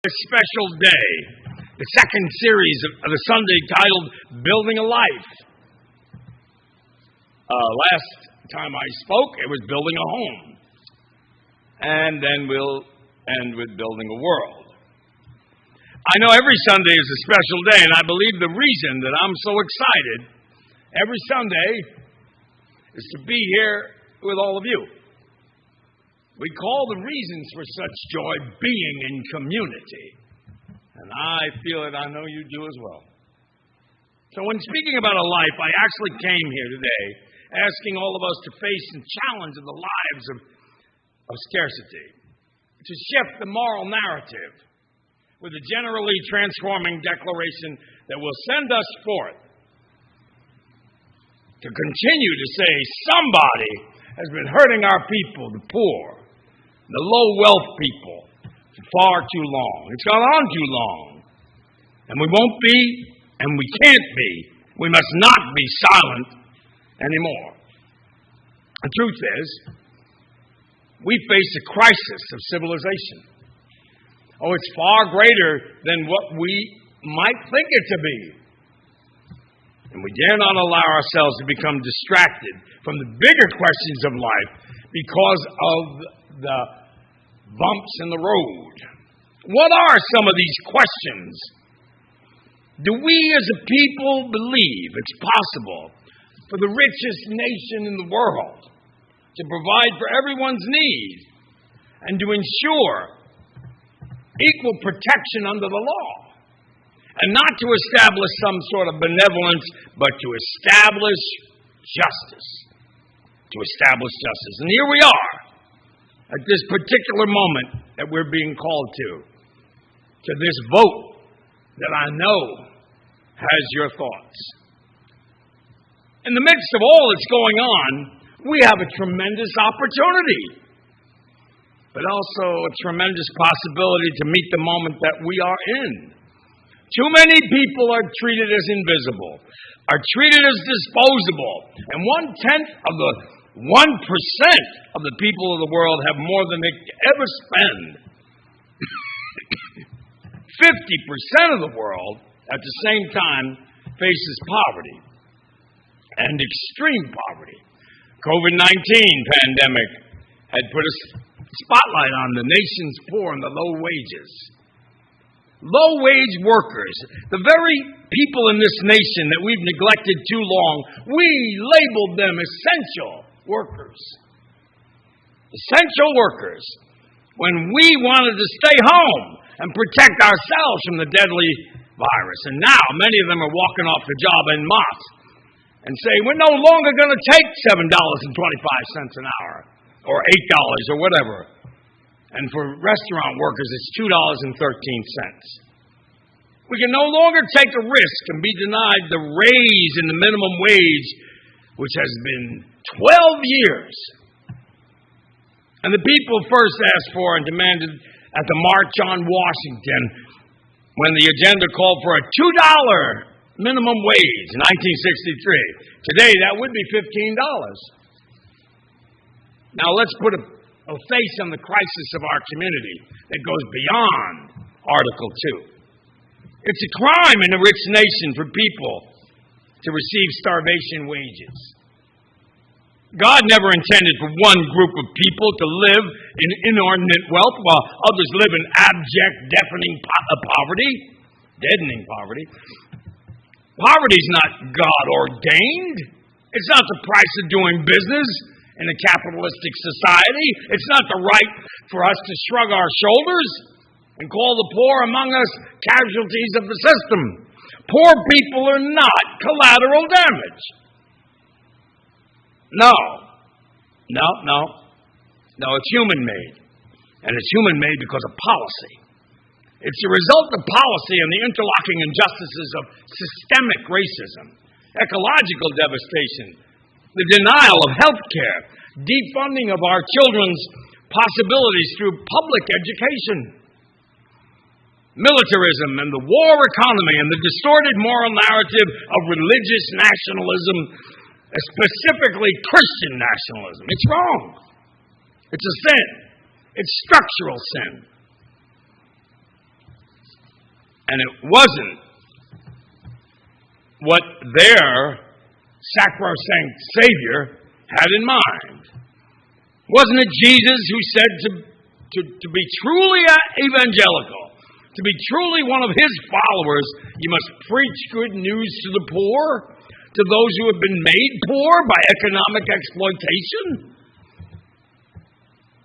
A special day, the second series of the Sunday titled Building a Life. Last time I spoke, it was building a home. And then we'll end with building a world. I know every Sunday is a special day, and I believe the reason that I'm so excited every Sunday is to be here with all of you. We call the reasons for such joy being in community. And I feel it, I know you do as well. So when speaking about a life, I actually came here today asking all of us to face the challenge of the lives of scarcity, to shift the moral narrative with a generally transforming declaration that will send us forth to continue to say somebody has been hurting our people, the poor, the low-wealth people, for far too long. It's gone on too long. And we won't be, and we can't be. We must not be silent anymore. The truth is, we face a crisis of civilization. Oh, it's far greater than what we might think it to be. And we dare not allow ourselves to become distracted from the bigger questions of life because of the bumps in the road. What are some of these questions? Do we as a people believe it's possible for the richest nation in the world to provide for everyone's needs and to ensure equal protection under the law? And not to establish some sort of benevolence, but to establish justice. To establish justice. And here we are, at this particular moment that we're being called to this vote that I know has your thoughts. In the midst of all that's going on, we have a tremendous opportunity, but also a tremendous possibility to meet the moment that we are in. Too many people are treated as invisible, are treated as disposable, and 1/10 of the 1% of the people of the world have more than they could ever spend. 50% of the world, at the same time, faces poverty, and extreme poverty. COVID-19 pandemic had put a spotlight on the nation's poor and the low wages. Low-wage workers, the very people in this nation that we've neglected too long, we labeled them essential workers. Essential workers. When we wanted to stay home and protect ourselves from the deadly virus. And now many of them are walking off the job en masse and say, we're no longer going to take $7.25 an hour or $8 or whatever. And for restaurant workers, it's $2.13. We can no longer take a risk and be denied the raise in the minimum wage, which has been 12 years. And the people first asked for and demanded at the March on Washington when the agenda called for a $2 minimum wage in 1963. Today, that would be $15. Now, let's put a face on the crisis of our community that goes beyond Article 2. It's a crime in a rich nation for people to receive starvation wages. God never intended for one group of people to live in inordinate wealth while others live in abject, deafening poverty, deadening poverty. Poverty is not God-ordained. It's not the price of doing business in a capitalistic society. It's not the right for us to shrug our shoulders and call the poor among us casualties of the system. Poor people are not collateral damage. No, it's human-made. And it's human-made because of policy. It's a result of policy and the interlocking injustices of systemic racism, ecological devastation, the denial of health care, defunding of our children's possibilities through public education, militarism and the war economy and the distorted moral narrative of religious nationalism, specifically Christian nationalism. It's wrong. It's a sin. It's structural sin. And it wasn't what their sacrosanct Savior had in mind. Wasn't it Jesus who said to be truly evangelical, to be truly one of his followers, you must preach good news to the poor, to those who have been made poor by economic exploitation?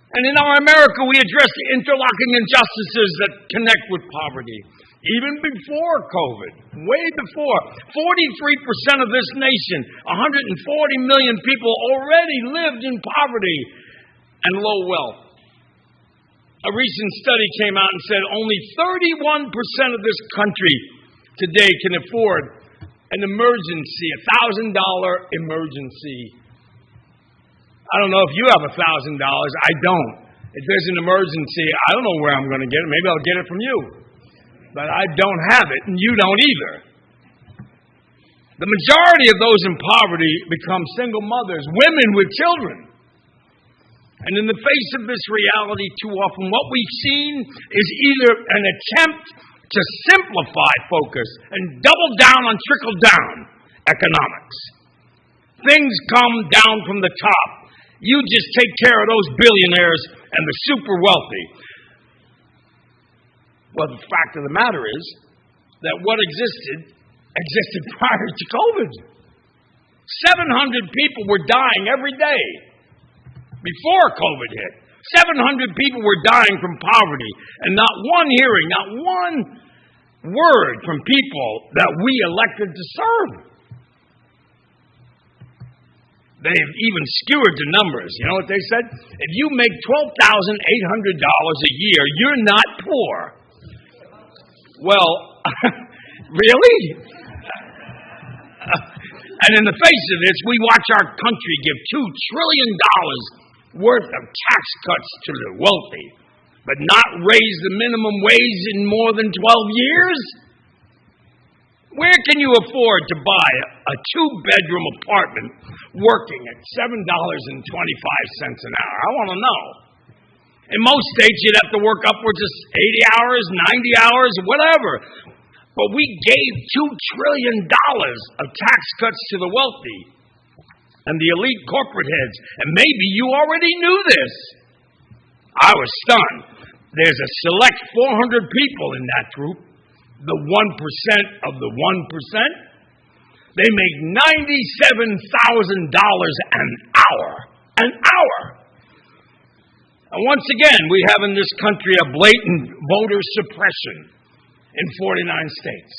And in our America, we address the interlocking injustices that connect with poverty. Even before COVID, way before, 43% of this nation, 140 million people already lived in poverty and low wealth. A recent study came out and said only 31% of this country today can afford an emergency, $1,000 emergency. I don't know if you have $1,000. I don't. If there's an emergency, I don't know where I'm going to get it. Maybe I'll get it from you. But I don't have it, and you don't either. The majority of those in poverty become single mothers, women with children. And in the face of this reality, too often what we've seen is either an attempt to simplify focus and double down on trickle-down economics. Things come down from the top. You just take care of those billionaires and the super wealthy. Well, the fact of the matter is that what existed prior to COVID. 700 people were dying every day before COVID hit. 700 people were dying from poverty, and not one hearing, not one word from people that we elected to serve. They've even skewered the numbers. You know what they said? If you make $12,800 a year, you're not poor. Well, really? And in the face of this, we watch our country give $2 trillion worth of tax cuts to the wealthy, but not raise the minimum wage in more than 12 years? Where can you afford to buy a 2-bedroom apartment working at $7.25 an hour? I want to know. In most states, you'd have to work upwards of 80 hours, 90 hours, whatever. But we gave $2 trillion of tax cuts to the wealthy and the elite corporate heads. And maybe you already knew this. I was stunned. There's a select 400 people in that group, the 1% of the 1%. They make $97,000 an hour. An hour. And once again, we have in this country a blatant voter suppression in 49 states.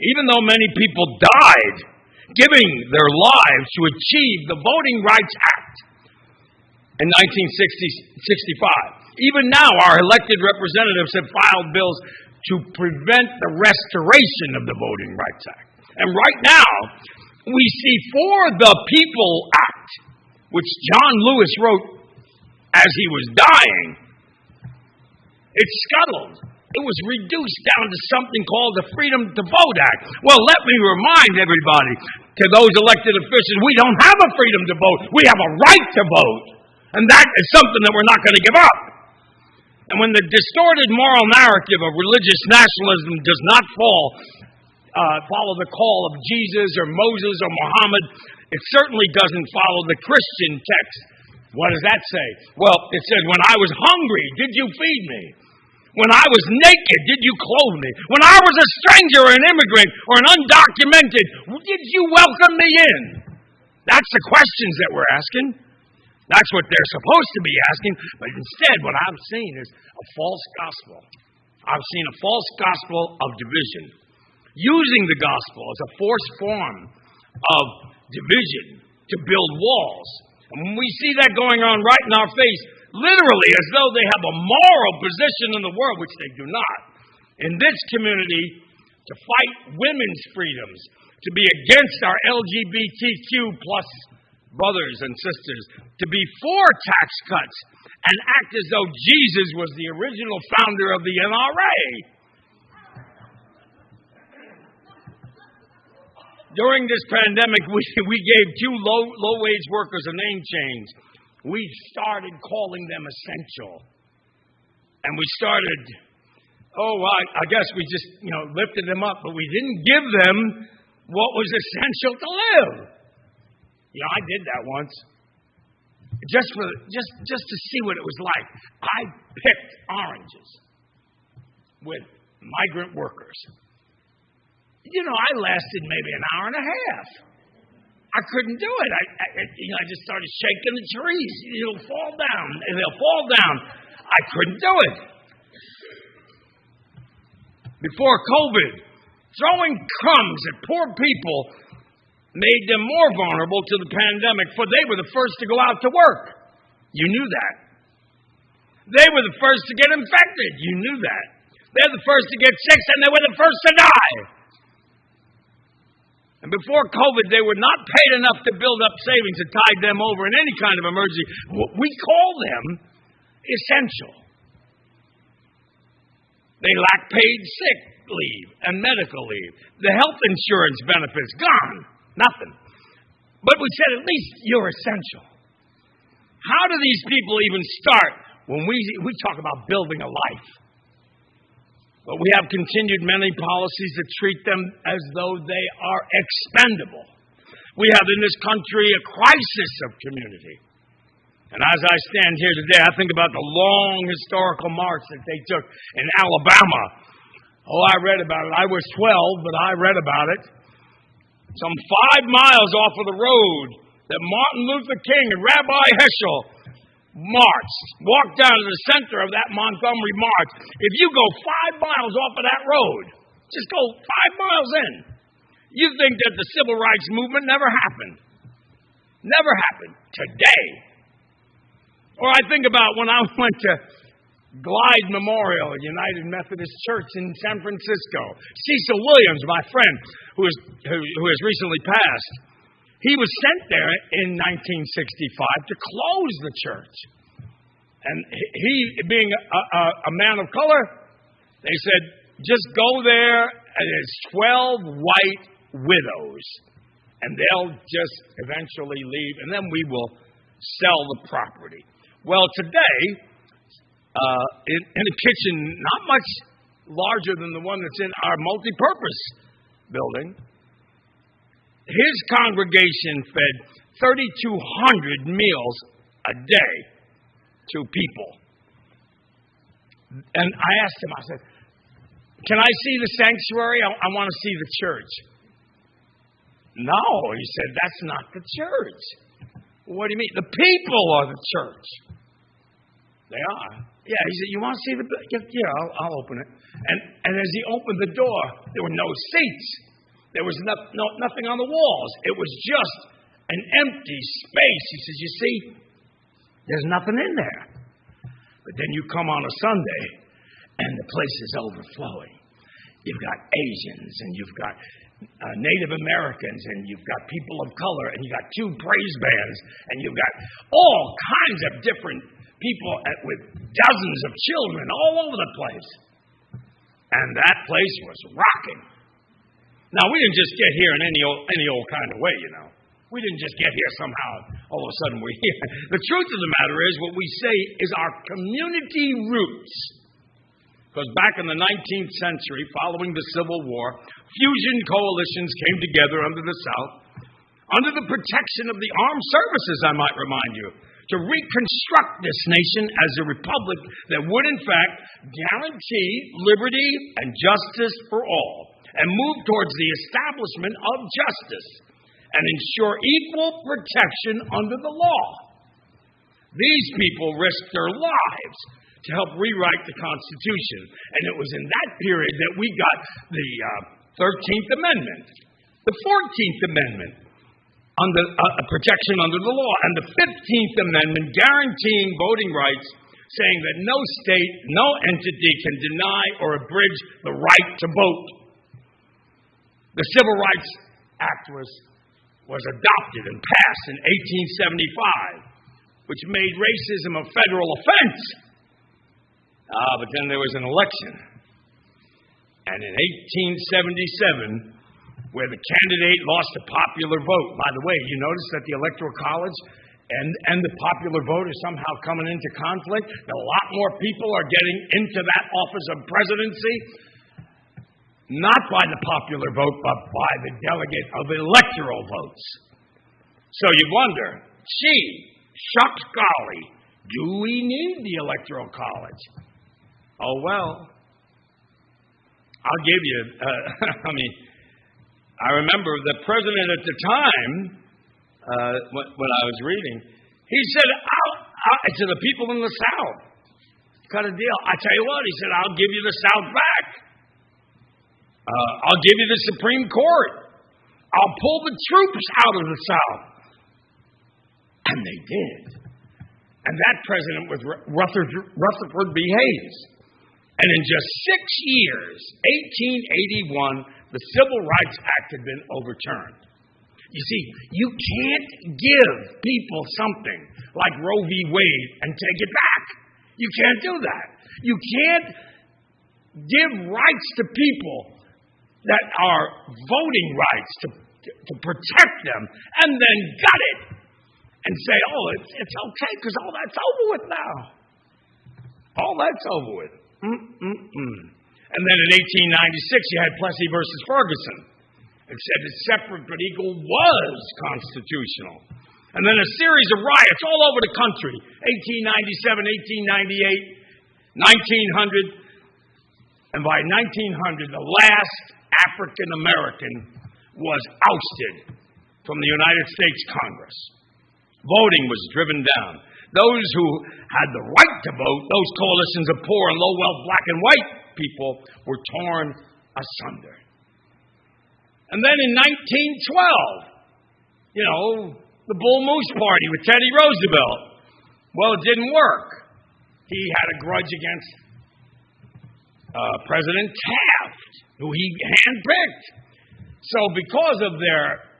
Even though many people died giving their lives to achieve the Voting Rights Act in 1965. Even now, our elected representatives have filed bills to prevent the restoration of the Voting Rights Act. And right now, we see For the People Act, which John Lewis wrote as he was dying. It's scuttled. It was reduced down to something called the Freedom to Vote Act. Well, let me remind everybody, to those elected officials, we don't have a freedom to vote. We have a right to vote. And that is something that we're not going to give up. And when the distorted moral narrative of religious nationalism does not follow the call of Jesus or Moses or Muhammad, it certainly doesn't follow the Christian text. What does that say? Well, it says, when I was hungry, did you feed me? When I was naked, did you clothe me? When I was a stranger or an immigrant or an undocumented, did you welcome me in? That's the questions that we're asking. That's what they're supposed to be asking. But instead, what I'm seeing is a false gospel. I've seen a false gospel of division. Using the gospel as a forced form of division to build walls. And when we see that going on right in our face, literally as though they have a moral position in the world, which they do not. In this community, to fight women's freedoms, to be against our LGBTQ plus brothers and sisters, to be for tax cuts, and act as though Jesus was the original founder of the NRA. During this pandemic, we gave 2 low-wage workers a name change. We started calling them essential. And we started I guess we just, lifted them up, but we didn't give them what was essential to live. I did that once. Just to see what it was like. I picked oranges with migrant workers. I lasted maybe an hour and a half. I couldn't do it. I just started shaking the trees. They'll fall down. I couldn't do it. Before COVID, throwing crumbs at poor people made them more vulnerable to the pandemic, for they were the first to go out to work. You knew that. They were the first to get infected. You knew that. They're the first to get sick, and they were the first to die. And before COVID, they were not paid enough to build up savings to tide them over in any kind of emergency. We call them essential. They lack paid sick leave and medical leave. The health insurance benefits, gone. Nothing. But we said, at least you're essential. How do these people even start when we talk about building a life? But we have continued many policies that treat them as though they are expendable. We have in this country a crisis of community. And as I stand here today, I think about the long historical march that they took in Alabama. I read about it. I was 12, but I read about it. Some 5 miles off of the road that Martin Luther King and Rabbi Heschel walked down to the center of that Montgomery march. If you go 5 miles off of that road, just go 5 miles in, you think that the civil rights movement never happened. Never happened. Today. Or I think about when I went to Glide Memorial, United Methodist Church in San Francisco. Cecil Williams, my friend, who has recently passed, he was sent there in 1965 to close the church. And he, being a man of color, they said, just go there and there's 12 white widows. And they'll just eventually leave, and then we will sell the property. Well, today, in a kitchen not much larger than the one that's in our multi-purpose building, his congregation fed 3,200 meals a day to people. And I asked him, I said, can I see the sanctuary? I want to see the church. No, he said, that's not the church. What do you mean? The people are the church. They are. Yeah, he said, you want to see the... Yeah, I'll open it. And as he opened the door, there were no seats. There was nothing on the walls. It was just an empty space. He says, you see, there's nothing in there. But then you come on a Sunday, and the place is overflowing. You've got Asians, and you've got Native Americans, and you've got people of color, and you've got 2 praise bands, and you've got all kinds of different people with dozens of children all over the place. And that place was rocking. Now, we didn't just get here in any old kind of way, We didn't just get here somehow. All of a sudden we're here. The truth of the matter is, what we say is our community roots. Because back in the 19th century, following the Civil War, fusion coalitions came together under the South, under the protection of the armed services, I might remind you, to reconstruct this nation as a republic that would, in fact, guarantee liberty and justice for all, and move towards the establishment of justice, and ensure equal protection under the law. These people risked their lives to help rewrite the Constitution, and it was in that period that we got the 13th Amendment, the 14th Amendment, under protection under the law, and the 15th Amendment guaranteeing voting rights, saying that no state, no entity can deny or abridge the right to vote. The Civil Rights Act was adopted and passed in 1875, which made racism a federal offense. But then there was an election. And in 1877, where the candidate lost a popular vote. By the way, you notice that the Electoral College and the popular vote is somehow coming into conflict. A lot more people are getting into that office of presidency, not by the popular vote, but by the delegate of electoral votes. So you wonder, shucks golly, do we need the Electoral College? Oh, well, I'll give you, I remember the president at the time, when I was reading, he said, to the people in the South, cut a deal. I tell you what, he said, I'll give you the South back. I'll give you the Supreme Court. I'll pull the troops out of the South. And they did. And that president was Rutherford B. Hayes. And in just 6 years, 1881, the Civil Rights Act had been overturned. You see, you can't give people something like Roe v. Wade and take it back. You can't do that. You can't give rights to people that are voting rights to protect them and then gut it and say, oh, it's okay because all that's over with now. All that's over with. And then in 1896, you had Plessy versus Ferguson. It said that separate but equal was constitutional. And then a series of riots all over the country, 1897, 1898, 1900. And by 1900, the last African American was ousted from the United States Congress. Voting was driven down. Those who had the right to vote, those coalitions of poor and low-wealth black and white people, were torn asunder. And then in 1912, the Bull Moose Party with Teddy Roosevelt. Well, it didn't work. He had a grudge against President Taft, who he handpicked. So because of their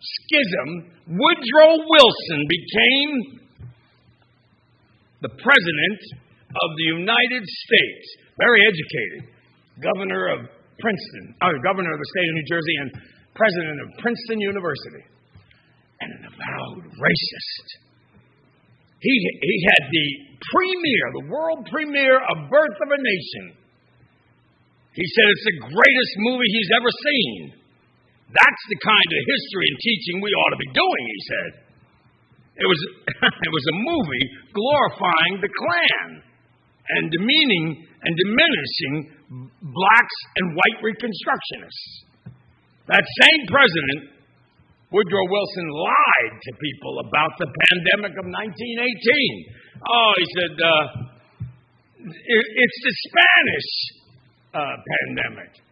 schism, Woodrow Wilson became the President of the United States, very educated, governor of governor of the state of New Jersey and president of Princeton University, and an avowed racist. He had the world premiere of Birth of a Nation. He said it's the greatest movie he's ever seen. That's the kind of history and teaching we ought to be doing, he said. It was a movie glorifying the Klan and demeaning and diminishing blacks and white Reconstructionists. That same president, Woodrow Wilson, lied to people about the pandemic of 1918. Oh, he said, it's the Spanish pandemic.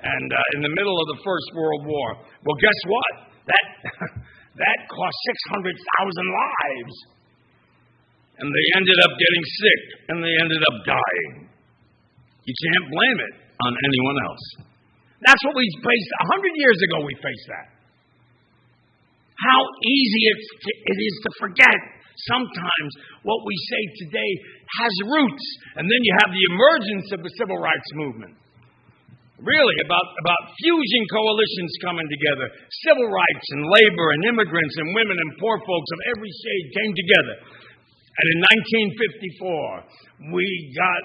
And in the middle of the First World War. Well, guess what? That cost 600,000 lives. And they ended up getting sick, and they ended up dying. You can't blame it on anyone else. That's what we faced 100 years ago. We faced that. How easy it is to forget. Sometimes what we say today has roots, and then you have the emergence of the civil rights movement. Really, about fusion coalitions coming together. Civil rights and labor and immigrants and women and poor folks of every shade came together. And in 1954, we got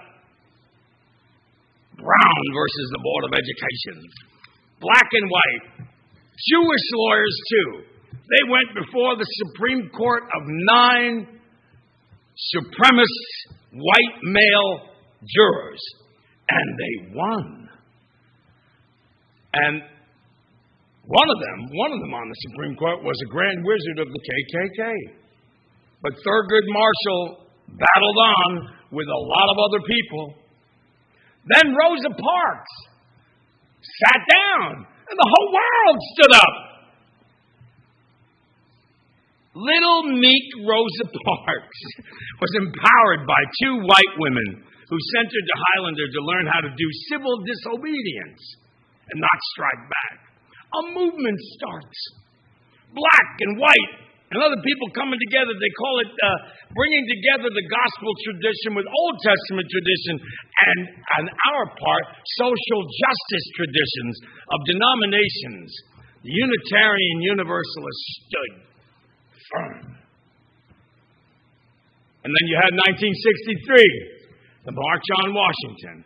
Brown versus the Board of Education. Black and white. Jewish lawyers, too. They went before the Supreme Court of 9 supremacist white male jurors. And they won. And one of them on the Supreme Court was a grand wizard of the KKK. But Thurgood Marshall battled on with a lot of other people. Then Rosa Parks sat down, and the whole world stood up. Little meek Rosa Parks was empowered by 2 white women who sent her to Highlander to learn how to do civil disobedience and not strike back. A movement starts. Black and white and other people coming together. They call it bringing together the gospel tradition with Old Testament tradition and, on our part, social justice traditions of denominations. The Unitarian Universalist stood firm. And then you had 1963, the March on Washington,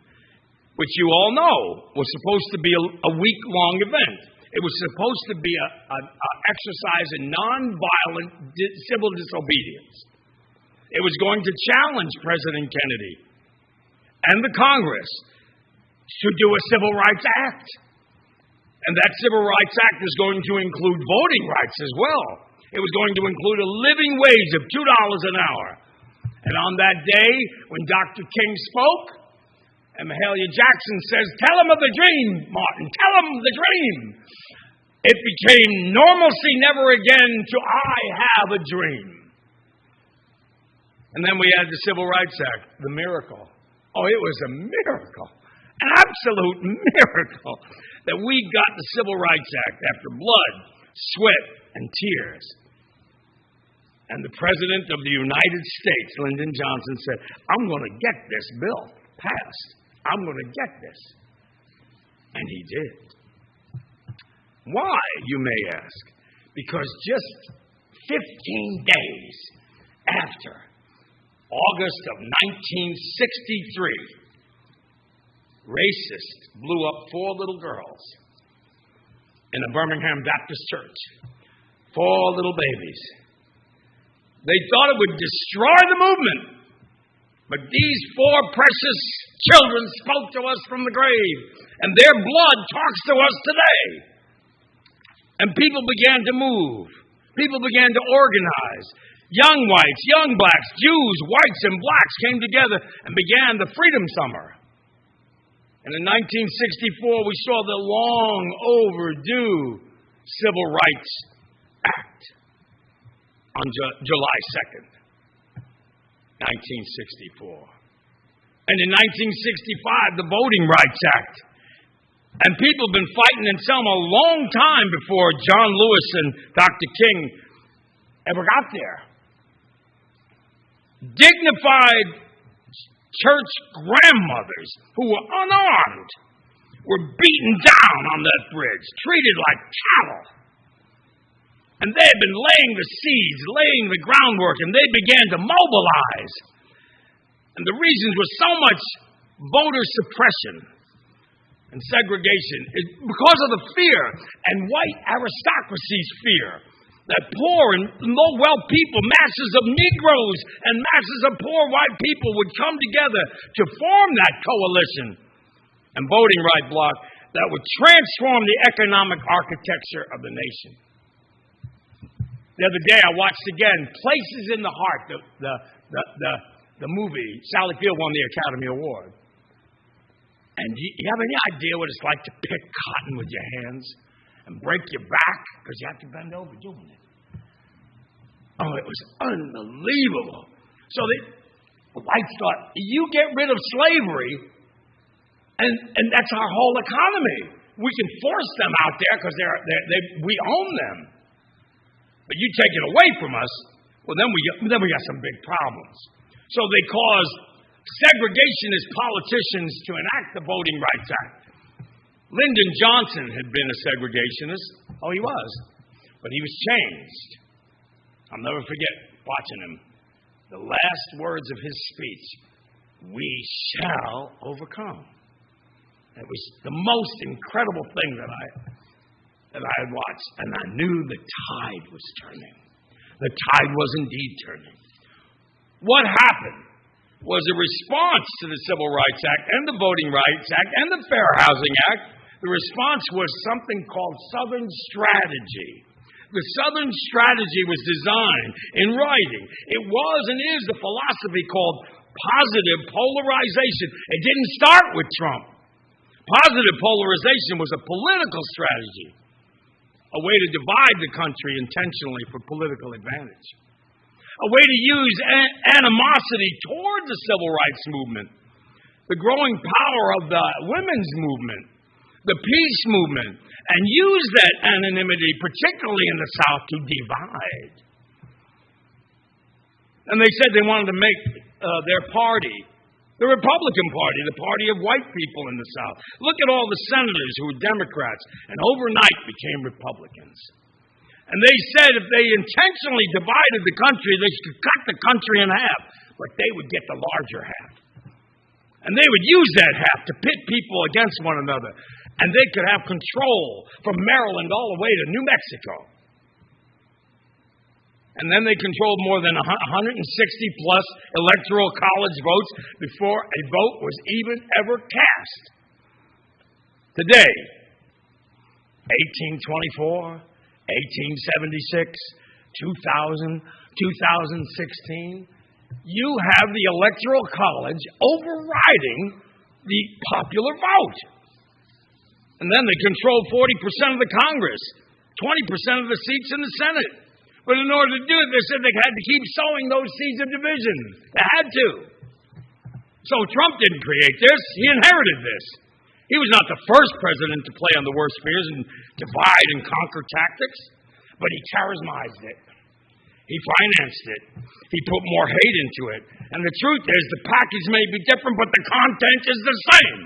which you all know was supposed to be a week-long event. It was supposed to be an exercise in nonviolent civil disobedience. It was going to challenge President Kennedy and the Congress to do a Civil Rights Act. And that Civil Rights Act is going to include voting rights as well. It was going to include a living wage of $2 an hour. And on that day, when Dr. King spoke, and Mahalia Jackson says, "Tell him of the dream, Martin, tell him the dream," it became normalcy never again to "I have a dream." And then we had the Civil Rights Act, the miracle. Oh, it was a miracle, an absolute miracle, that we got the Civil Rights Act after blood, sweat, and tears. And the President of the United States, Lyndon Johnson, said, "I'm going to get this bill passed. I'm going to get this." And he did. Why, you may ask? Because just 15 days after August of 1963, racists blew up 4 little girls in a Birmingham Baptist church. 4 little babies. They thought it would destroy the movement. But these 4 precious children spoke to us from the grave, and their blood talks to us today. And people began to move. People began to organize. Young whites, young blacks, Jews, whites, and blacks came together and began the Freedom Summer. And in 1964, we saw the long overdue Civil Rights Act on July 2nd, 1964. And in 1965, the Voting Rights Act. And people have been fighting in Selma a long time before John Lewis and Dr. King ever got there. Dignified church grandmothers who were unarmed were beaten down on that bridge, treated like cattle. And they had been laying the seeds, laying the groundwork, and they began to mobilize. And the reasons were so much voter suppression and segregation is because of the fear and white aristocracy's fear that poor and low-wealth people, masses of Negroes and masses of poor white people would come together to form that coalition and voting right bloc that would transform the economic architecture of the nation. The other day I watched again Places in the Heart, the movie. Sally Field won the Academy Award. And you have any idea what it's like to pick cotton with your hands and break your back because you have to bend over doing it? Oh, it was unbelievable. So the whites thought, you get rid of slavery, and that's our whole economy. We can force them out there because we own them. But you take it away from us, well, then we got some big problems. So they caused segregationist politicians to enact the Voting Rights Act. Lyndon Johnson had been a segregationist. Oh, he was. But he was changed. I'll never forget watching him. The last words of his speech, "We shall overcome." It was the most incredible thing that I had watched. And I knew the tide was turning. The tide was indeed turning. What happened was a response to the Civil Rights Act and the Voting Rights Act and the Fair Housing Act. The response was something called Southern Strategy. The Southern Strategy was designed in writing. It was and is the philosophy called positive polarization. It didn't start with Trump. Positive polarization was a political strategy, a way to divide the country intentionally for political advantage, a way to use animosity toward the civil rights movement, the growing power of the women's movement, the peace movement, and use that anonymity, particularly in the South, to divide. And they said they wanted to make their party, the Republican Party, the party of white people in the South. Look at all the senators who were Democrats and overnight became Republicans. And they said if they intentionally divided the country, they could cut the country in half, but they would get the larger half. And they would use that half to pit people against one another. And they could have control from Maryland all the way to New Mexico. And then they controlled more than 160 plus electoral college votes before a vote was even ever cast. Today, 1824, 1876, 2000, 2016, you have the electoral college overriding the popular vote. And then they controlled 40% of the Congress, 20% of the seats in the Senate. But in order to do it, they said they had to keep sowing those seeds of division. They had to. So Trump didn't create this. He inherited this. He was not the first president to play on the worst fears and divide and conquer tactics, but he charismatized it. He financed it. He put more hate into it. And the truth is, the package may be different, but the content is the same.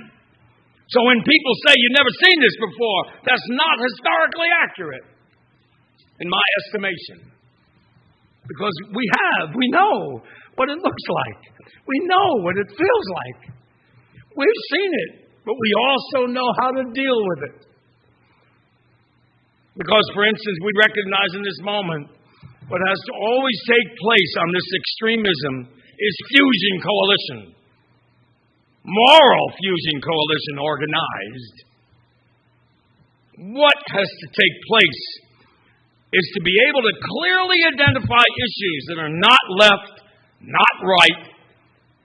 So when people say, you've never seen this before, that's not historically accurate, in my estimation. Because we know what it looks like. We know what it feels like. We've seen it, but we also know how to deal with it. Because, for instance, we recognize in this moment, what has to always take place on this extremism is fusion coalition. Moral fusion coalition organized. What has to take place is to be able to clearly identify issues that are not left, not right,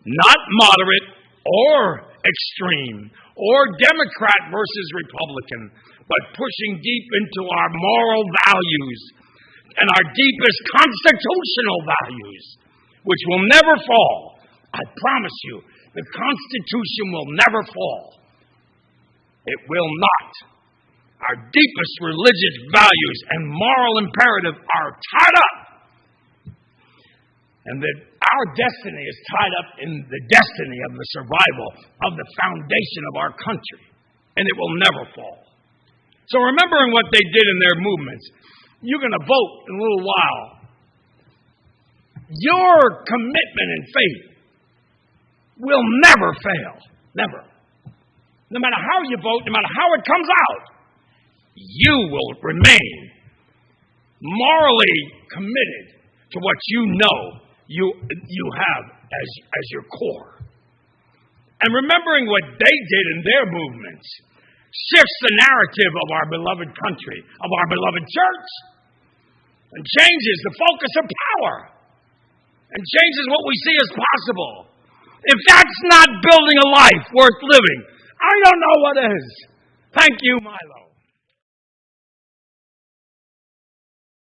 not moderate, or extreme, or Democrat versus Republican, but pushing deep into our moral values and our deepest constitutional values, which will never fall. I promise you, the Constitution will never fall. It will not. Our deepest religious values and moral imperative are tied up. And that our destiny is tied up in the destiny of the survival of the foundation of our country. And it will never fall. So remembering what they did in their movements, you're going to vote in a little while. Your commitment and faith will never fail. Never. No matter how you vote, no matter how it comes out, you will remain morally committed to what you know you have as your core. And remembering what they did in their movements shifts the narrative of our beloved country, of our beloved church, and changes the focus of power, and changes what we see as possible. If that's not building a life worth living, I don't know what is. Thank you, Milo.